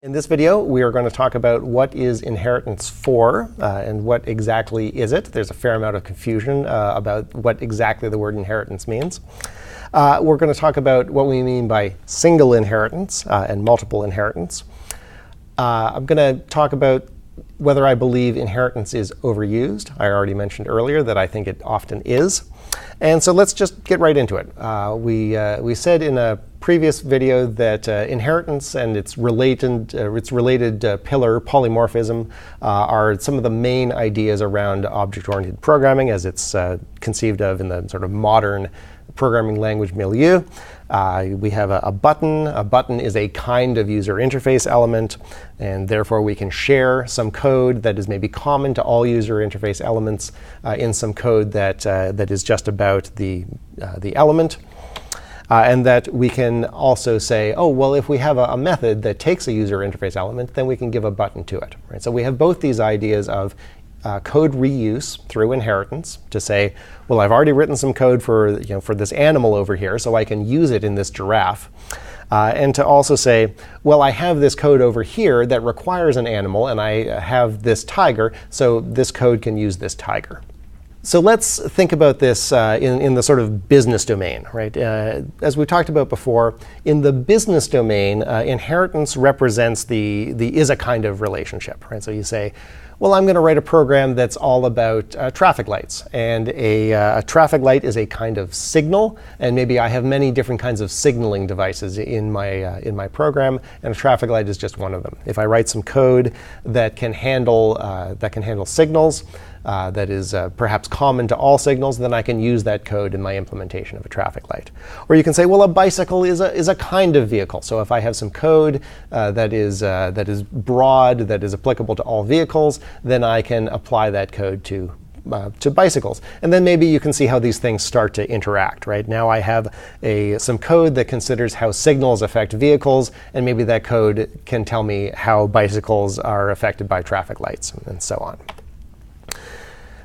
In this video, we are going to talk about what is inheritance for and what exactly is it. There's a fair amount of confusion about what exactly the word inheritance means. We're going to talk about what we mean by single inheritance and multiple inheritance. I'm going to talk about whether I believe inheritance is overused. I already mentioned earlier that I think it often is. And so let's just get right into it. We said in a previous video that inheritance and its related pillar, polymorphism, are some of the main ideas around object-oriented programming as it's conceived of in the sort of modern programming language milieu. We have a button. A button is a kind of user interface element, and therefore we can share some code that is maybe common to all user interface elements in some code that is just about the element. And that we can also say, oh, well, if we have a method that takes a user interface element, then we can give a button to it. Right? So we have both these ideas of code reuse through inheritance to say, well, I've already written some code for this animal over here, so I can use it in this giraffe. And to also say, well, I have this code over here that requires an animal, and I have this tiger, so this code can use this tiger. So let's think about this in the sort of business domain, right? As we talked about before, in the business domain, inheritance represents the is a kind of relationship, right? So you say, well, I'm going to write a program that's all about traffic lights. And a traffic light is a kind of signal. And maybe I have many different kinds of signaling devices in my program. And a traffic light is just one of them. If I write some code that can handle signals, that is perhaps common to all signals, then I can use that code in my implementation of a traffic light. Or you can say, well, a bicycle is a kind of vehicle. So if I have some code that is broad, that is applicable to all vehicles, then I can apply that code to bicycles. And then maybe you can see how these things start to interact, right? Now I have some code that considers how signals affect vehicles, and maybe that code can tell me how bicycles are affected by traffic lights, and so on.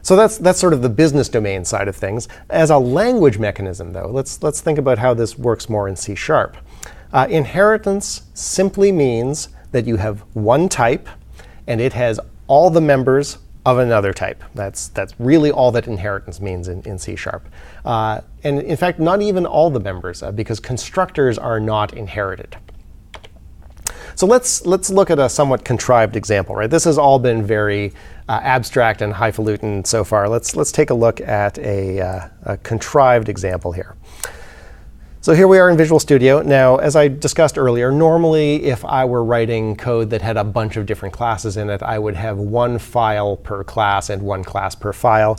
So that's sort of the business domain side of things. As a language mechanism, though, let's think about how this works more in C#. Inheritance simply means that you have one type, and it has all the members of another type. That's really all that inheritance means in C#. And in fact, not even all the members, because constructors are not inherited. So let's look at a somewhat contrived example, right? This has all been very abstract and highfalutin so far. Let's take a look at a contrived example here. So here we are in Visual Studio. Now, as I discussed earlier, normally if I were writing code that had a bunch of different classes in it, I would have one file per class and one class per file.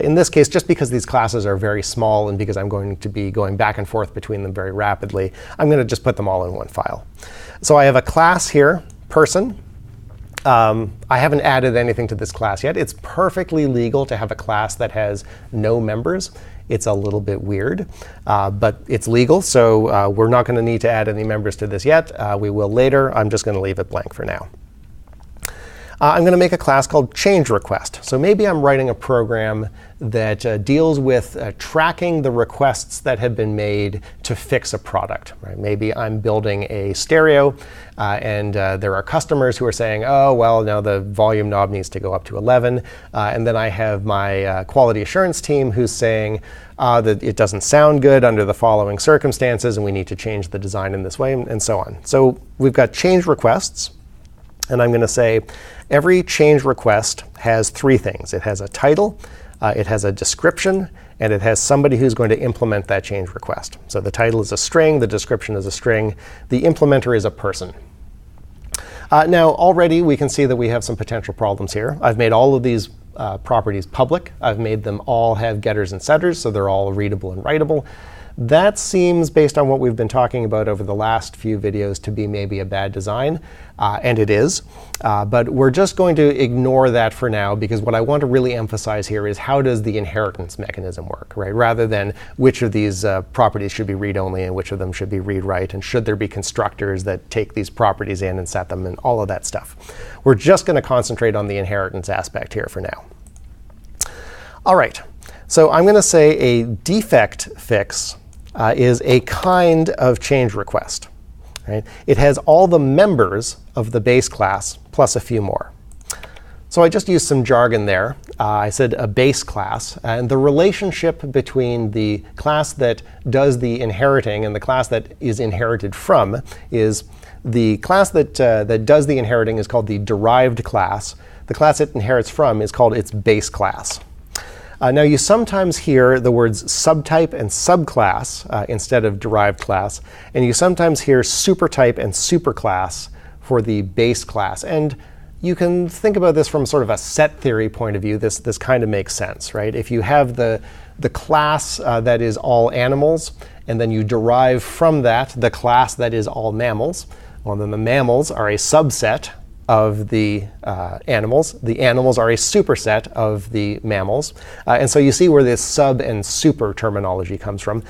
In this case, just because these classes are very small and because I'm going to be going back and forth between them very rapidly, I'm going to just put them all in one file. So I have a class here, person. I haven't added anything to this class yet. It's perfectly legal to have a class that has no members. It's a little bit weird, but it's legal, so we're not going to need to add any members to this yet. We will later. I'm just going to leave it blank for now. I'm going to make a class called changeRequest. So maybe I'm writing a program that deals with tracking the requests that have been made to fix a product. Right? Maybe I'm building a stereo, and there are customers who are saying, oh, well, no, the volume knob needs to go up to 11. And then I have my quality assurance team who's saying that it doesn't sound good under the following circumstances, and we need to change the design in this way, and so on. So we've got change requests. And I'm going to say every change request has three things. It has a title, it has a description, and it has somebody who's going to implement that change request. So the title is a string, the description is a string, the implementer is a person. Now, already we can see that we have some potential problems here. I've made all of these properties public. I've made them all have getters and setters, so they're all readable and writable. That seems, based on what we've been talking about over the last few videos, to be maybe a bad design, and it is. But we're just going to ignore that for now, because what I want to really emphasize here is how does the inheritance mechanism work, right? Rather than which of these properties should be read-only and which of them should be read-write, and should there be constructors that take these properties in and set them, and all of that stuff. We're just going to concentrate on the inheritance aspect here for now. All right, so I'm going to say a defect fix is a kind of change request. right? It has all the members of the base class plus a few more. So I just used some jargon there. I said a base class. And the relationship between the class that does the inheriting and the class that is inherited from is the class that does the inheriting is called the derived class. The class it inherits from is called its base class. Now, you sometimes hear the words subtype and subclass instead of derived class. And you sometimes hear supertype and superclass for the base class. And you can think about this from sort of a set theory point of view. This kind of makes sense, right? If you have the class that is all animals, and then you derive from that the class that is all mammals, well, then the mammals are a subset of the animals. The animals are a superset of the mammals. And so you see where this sub and super terminology comes from.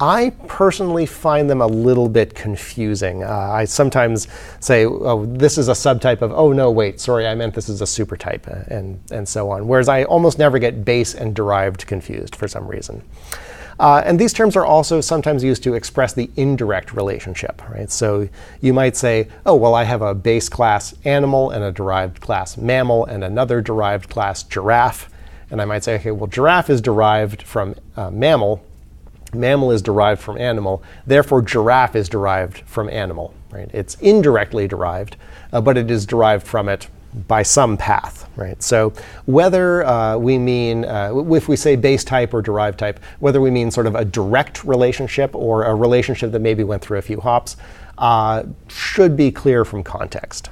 I personally find them a little bit confusing. I sometimes say, oh, this is a subtype of, oh, no, wait, sorry, I meant this is a supertype, and so on. Whereas I almost never get base and derived confused for some reason. And these terms are also sometimes used to express the indirect relationship, right? So you might say, oh, well, I have a base class animal and a derived class mammal and another derived class giraffe. And I might say, okay, well, giraffe is derived from mammal. Mammal is derived from animal. Therefore, giraffe is derived from animal, right? It's indirectly derived, but it is derived from it by some path, right? So whether we mean, if we say base type or derived type, whether we mean sort of a direct relationship or a relationship that maybe went through a few hops, should be clear from context.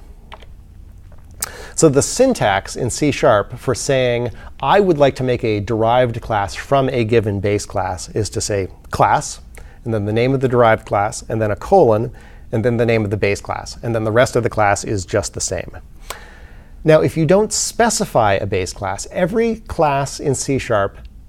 So the syntax in C# for saying, I would like to make a derived class from a given base class is to say class, and then the name of the derived class, and then a colon, and then the name of the base class. And then the rest of the class is just the same. Now, if you don't specify a base class, every class in C#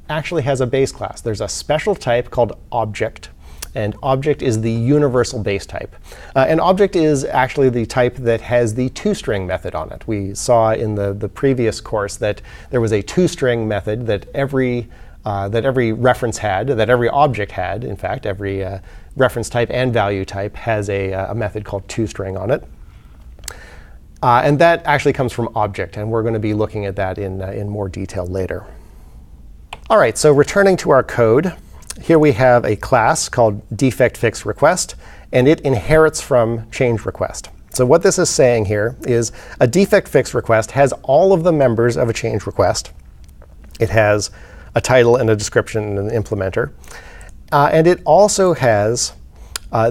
actually has a base class. There's a special type called object. And object is the universal base type. And object is actually the type that has the toString method on it. We saw in the previous course that there was a toString method that every reference had, that every object had. In fact, every reference type and value type has a method called toString on it. And that actually comes from object. And we're going to be looking at that in more detail later. All right, so returning to our code. Here we have a class called defectFixRequest, and it inherits from changeRequest. So what this is saying here is a defectFixRequest has all of the members of a change request. It has a title and a description and an implementer. And it also has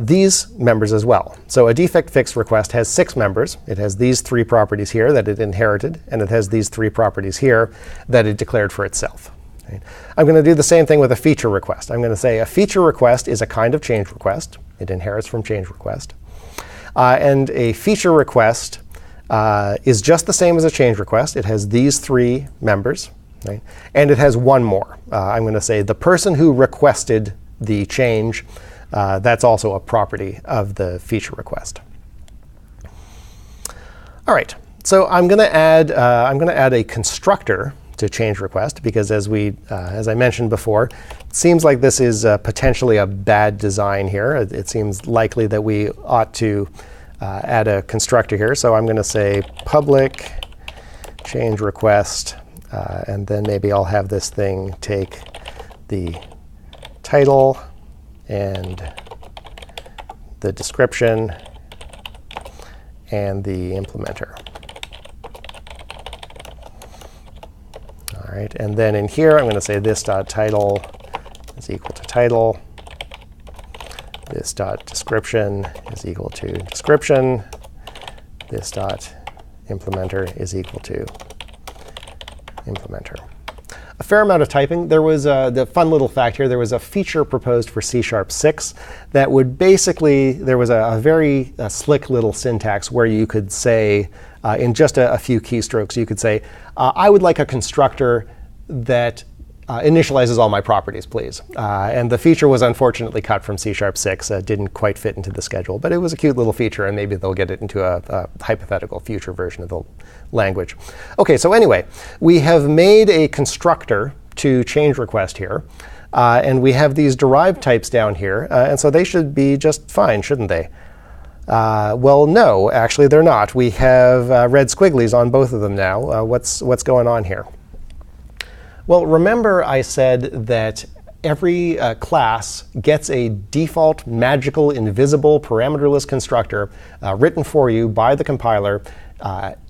these members as well. So a defectFixRequest has 6 members. It has these 3 properties here that it inherited, and it has these 3 properties here that it declared for itself. I'm going to do the same thing with a feature request. I'm going to say a feature request is a kind of change request. It inherits from change request. And a feature request is just the same as a change request. It has these 3 members, right? And it has one more. I'm going to say the person who requested the change, that's also a property of the feature request. All right, so I'm going to add a constructor to change request, because as I mentioned before, it seems like this is potentially a bad design here. It seems likely that we ought to add a constructor here. So I'm going to say public change request, and then maybe I'll have this thing take the title and the description and the implementer. All right, and then in here, I'm going to say this.title is equal to title. This.description is equal to description. This.implementer is equal to implementer. A fair amount of typing. There was the fun little fact here. There was a feature proposed for C#6 that would basically, there was a very slick little syntax where you could say, in just a few keystrokes, you could say, I would like a constructor that initializes all my properties, please. And the feature was unfortunately cut from C#6. Didn't quite fit into the schedule. But it was a cute little feature, and maybe they'll get it into a hypothetical future version of the language. OK, so anyway, we have made a constructor to change request here. And we have these derived types down here. And so they should be just fine, shouldn't they? Well, no, actually they're not. We have red squigglies on both of them now. What's going on here? Well, remember I said that every class gets a default magical invisible parameterless constructor written for you by the compiler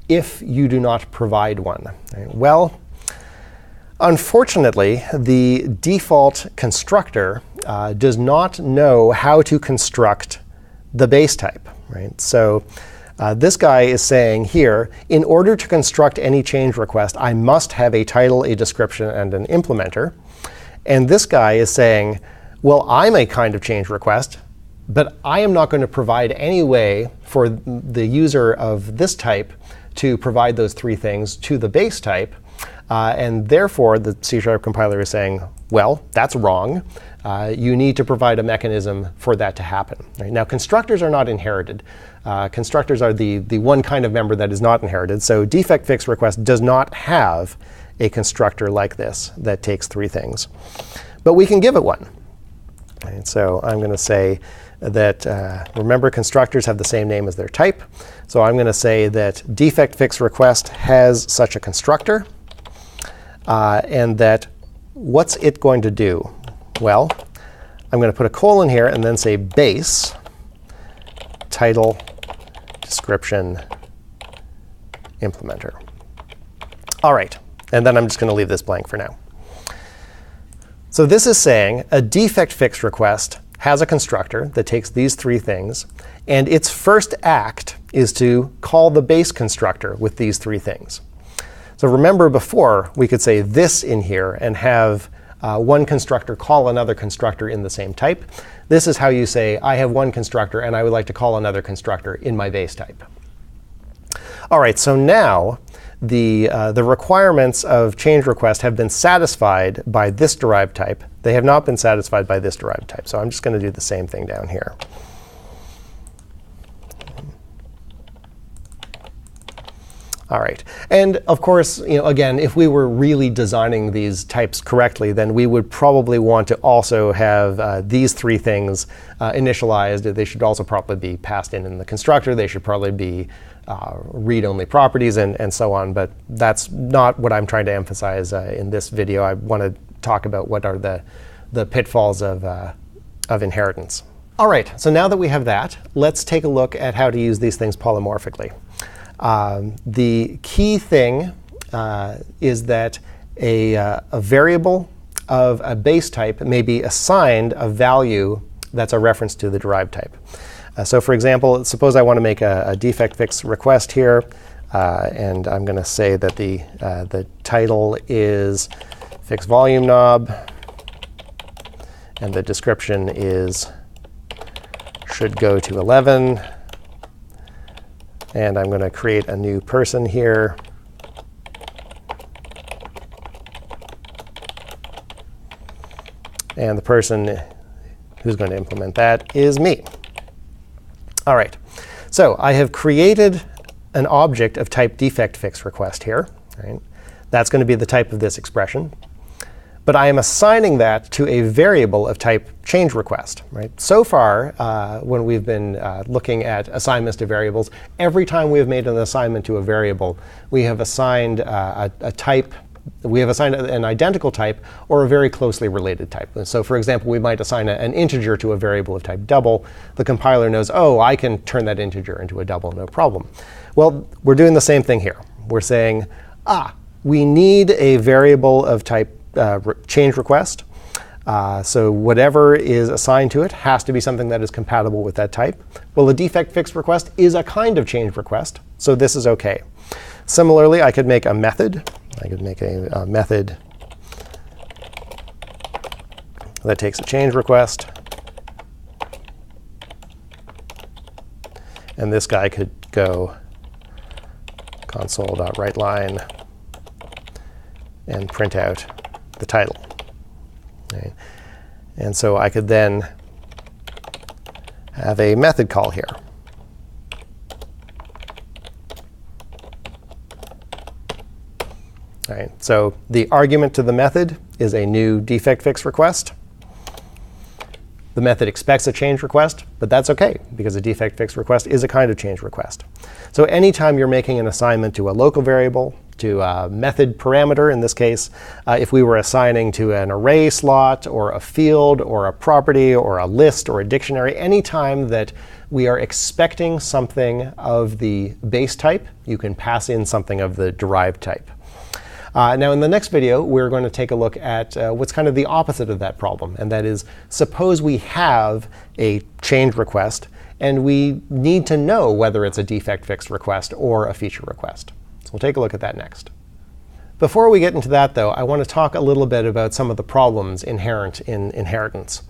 if you do not provide one. Right? Well, unfortunately, the default constructor does not know how to construct the base type. Right? So this guy is saying here, in order to construct any change request, I must have a title, a description, and an implementer. And this guy is saying, well, I'm a kind of change request, but I am not going to provide any way for the user of this type to provide those three things to the base type. And therefore, the C# compiler is saying, well, that's wrong. You need to provide a mechanism for that to happen. Right? Now, constructors are not inherited. Constructors are the one kind of member that is not inherited. So defect fix request does not have a constructor like this that takes three things. But we can give it one. Right? So I'm going to say that, remember, constructors have the same name as their type. So I'm going to say that defect fix request has such a constructor. And that what's it going to do? Well, I'm going to put a colon here and then say base title description implementer. All right. And then I'm just going to leave this blank for now. So this is saying a defect fix request has a constructor that takes these three things. And its first act is to call the base constructor with these three things. So remember before, we could say this in here and have one constructor call another constructor in the same type. This is how you say, I have one constructor, and I would like to call another constructor in my base type. All right, so now the requirements of change request have been satisfied by this derived type. They have not been satisfied by this derived type. So I'm just going to do the same thing down here. All right. And of course, again, if we were really designing these types correctly, then we would probably want to also have these three things initialized. They should also probably be passed in the constructor. They should probably be read-only properties and so on. But that's not what I'm trying to emphasize in this video. I want to talk about what are the pitfalls of inheritance. All right. So now that we have that, let's take a look at how to use these things polymorphically. The key thing is that a variable of a base type may be assigned a value that's a reference to the derived type. So for example, suppose I want to make a defect fix request here. And I'm going to say that the title is fix volume knob. And the description is should go to 11. And I'm going to create a new person here. And the person who's going to implement that is me. All right. So I have created an object of type defect fix request here. Right? That's going to be the type of this expression. But I am assigning that to a variable of type change request. Right? So far, when we've been looking at assignments to variables, every time we have made an assignment to a variable, we have assigned a type. We have assigned an identical type or a very closely related type. So for example, we might assign an integer to a variable of type double. The compiler knows, oh, I can turn that integer into a double, no problem. Well, we're doing the same thing here. We're saying, we need a variable of type change request. So whatever is assigned to it has to be something that is compatible with that type. Well, a defect fix request is a kind of change request, so this is OK. Similarly, I could make a method. I could make a method that takes a change request. And this guy could go console.writeLine and print out the title. Right? And so I could then have a method call here. All right, so the argument to the method is a new defect fix request. The method expects a change request, but that's OK, because a defect fix request is a kind of change request. So anytime you're making an assignment to a local variable, to a method parameter in this case, if we were assigning to an array slot or a field or a property or a list or a dictionary, anytime that we are expecting something of the base type, you can pass in something of the derived type. Now in the next video, we're going to take a look at what's kind of the opposite of that problem. And that is, suppose we have a change request, and we need to know whether it's a defect fix request or a feature request. So we'll take a look at that next. Before we get into that, though, I want to talk a little bit about some of the problems inherent in inheritance.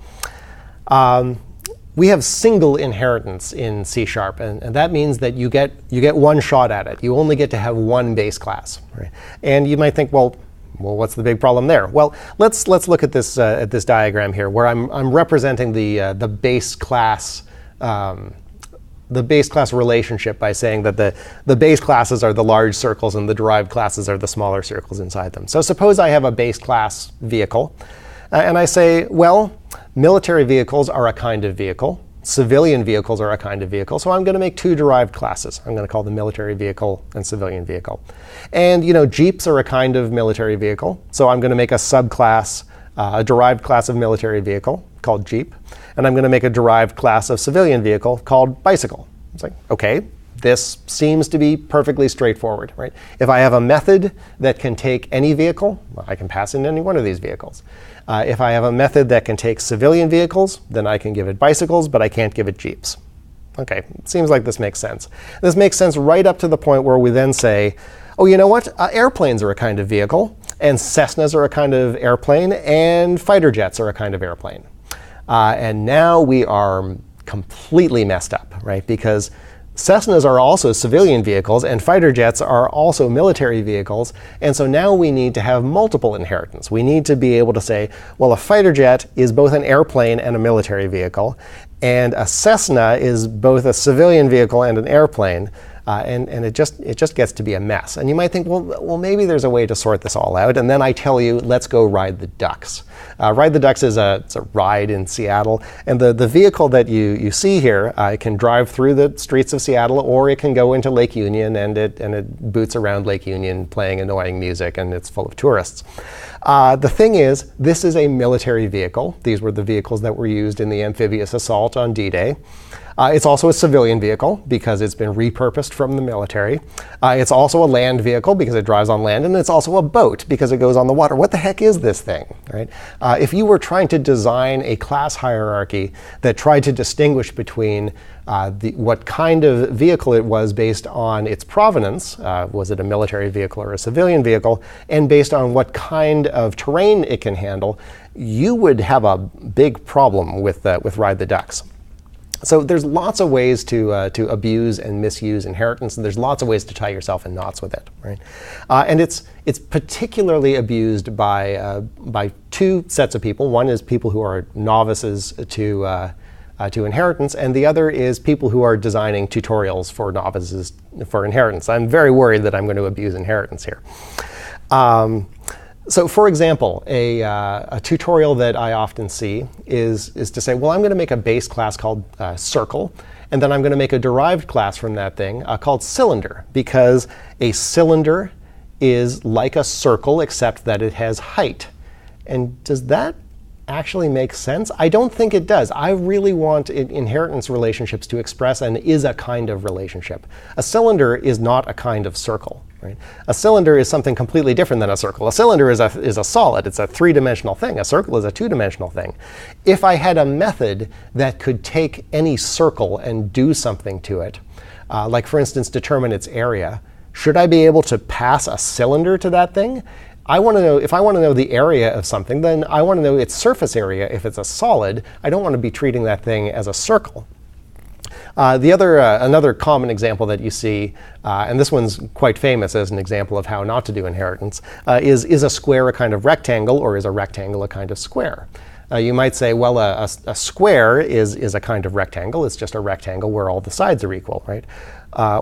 We have single inheritance in C#, and that means that you get one shot at it. You only get to have one base class. Right? And you might think, well, what's the big problem there? Well, let's look at this diagram here, where I'm representing the base class relationship by saying that the base classes are the large circles and the derived classes are the smaller circles inside them. So suppose I have a base class vehicle, and I say, well, military vehicles are a kind of vehicle. Civilian vehicles are a kind of vehicle. So I'm going to make two derived classes. I'm going to call them military vehicle and civilian vehicle. And Jeeps are a kind of military vehicle. So I'm going to make a subclass, a derived class of military vehicle called Jeep. And I'm going to make a derived class of civilian vehicle called bicycle. It's like, OK, this seems to be perfectly straightforward. Right? If I have a method that can take any vehicle, well, I can pass in any one of these vehicles. If I have a method that can take civilian vehicles, then I can give it bicycles, but I can't give it Jeeps. OK, it seems like this makes sense. This makes sense right up to the point where we then say, oh, you know what? Airplanes are a kind of vehicle, and Cessnas are a kind of airplane, and fighter jets are a kind of airplane. And now we are completely messed up, right? Because Cessnas are also civilian vehicles, and fighter jets are also military vehicles. And so now we need to have multiple inheritance. We need to be able to say, well, a fighter jet is both an airplane and a military vehicle, and a Cessna is both a civilian vehicle and an airplane. And it just gets to be a mess. And you might think, well, maybe there's a way to sort this all out. And then I tell you, let's go ride the Ducks. Ride the Ducks is it's a ride in Seattle. And the vehicle that you see here can drive through the streets of Seattle, or it can go into Lake Union, and it boots around Lake Union playing annoying music, and it's full of tourists. The thing is, this is a military vehicle. These were the vehicles that were used in the amphibious assault on D-Day. It's also a civilian vehicle because it's been repurposed from the military. It's also a land vehicle because it drives on land, and it's also a boat because it goes on the water. What the heck is this thing, right? If you were trying to design a class hierarchy that tried to distinguish between what kind of vehicle it was based on its provenance, was it a military vehicle or a civilian vehicle, and based on what kind of terrain it can handle, you would have a big problem with Ride the Ducks. So there's lots of ways to abuse and misuse inheritance, and there's lots of ways to tie yourself in knots with it, right? And it's particularly abused by two sets of people. One is people who are novices to inheritance, and the other is people who are designing tutorials for novices for inheritance. I'm very worried that I'm going to abuse inheritance here. So for example, a tutorial that I often see is to say, well, I'm going to make a base class called circle, and then I'm going to make a derived class from that thing called cylinder, because a cylinder is like a circle except that it has height. And does that actually make sense? I don't think it does. I really want inheritance relationships to express an is a kind of relationship. A cylinder is not a kind of circle. Right? A cylinder is something completely different than a circle. A cylinder is a solid. It's a three-dimensional thing. A circle is a two-dimensional thing. If I had a method that could take any circle and do something to it, like for instance determine its area, should I be able to pass a cylinder to that thing? I want to know, if I want to know the area of something, then I want to know its surface area if it's a solid. I don't want to be treating that thing as a circle. Another common example that you see, and this one's quite famous as an example of how not to do inheritance, is a square a kind of rectangle, or is a rectangle a kind of square? You might say, well, a square is a kind of rectangle. It's just a rectangle where all the sides are equal, right?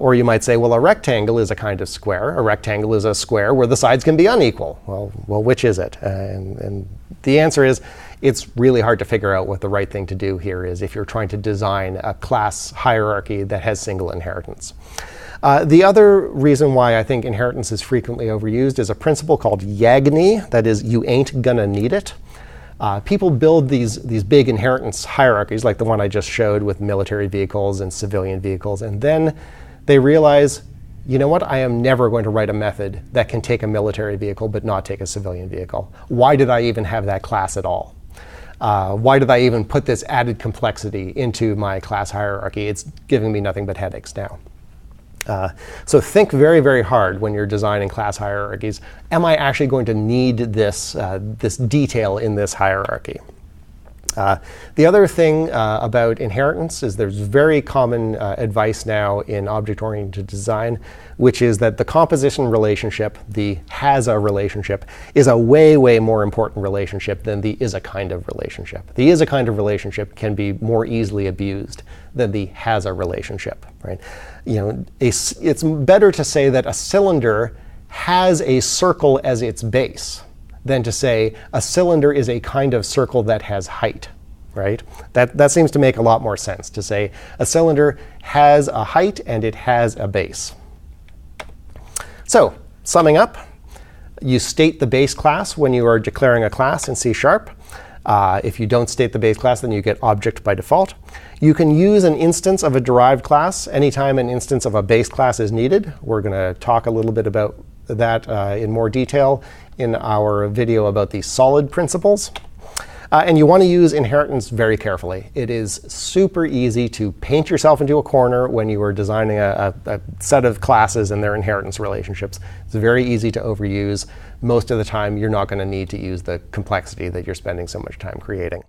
Or you might say, well, a rectangle is a kind of square. A rectangle is a square where the sides can be unequal. Well, which is it? And the answer is, it's really hard to figure out what the right thing to do here is if you're trying to design a class hierarchy that has single inheritance. The other reason why I think inheritance is frequently overused is a principle called YAGNI, that is, you ain't gonna need it. People build these big inheritance hierarchies, like the one I just showed with military vehicles and civilian vehicles, and then they realize, you know what, I am never going to write a method that can take a military vehicle but not take a civilian vehicle. Why did I even have that class at all? Why did I even put this added complexity into my class hierarchy? It's giving me nothing but headaches now. So think very, very hard when you're designing class hierarchies. Am I actually going to need this, this detail in this hierarchy? The other thing about inheritance is there's very common advice now in object-oriented design, which is that the composition relationship, the has-a relationship, is a way, way more important relationship than the is-a kind of relationship. The is-a kind of relationship can be more easily abused than the has-a relationship, right? You know, it's better to say that a cylinder has a circle as its base than to say a cylinder is a kind of circle that has height, right? That seems to make a lot more sense, to say a cylinder has a height and it has a base. So, summing up, you state the base class when you are declaring a class in C#. If you don't state the base class, then you get object by default. You can use an instance of a derived class anytime an instance of a base class is needed. We're going to talk a little bit about that in more detail in our video about the solid principles. And you want to use inheritance very carefully. It is super easy to paint yourself into a corner when you are designing a set of classes and their inheritance relationships. It's very easy to overuse. Most of the time, you're not going to need to use the complexity that you're spending so much time creating.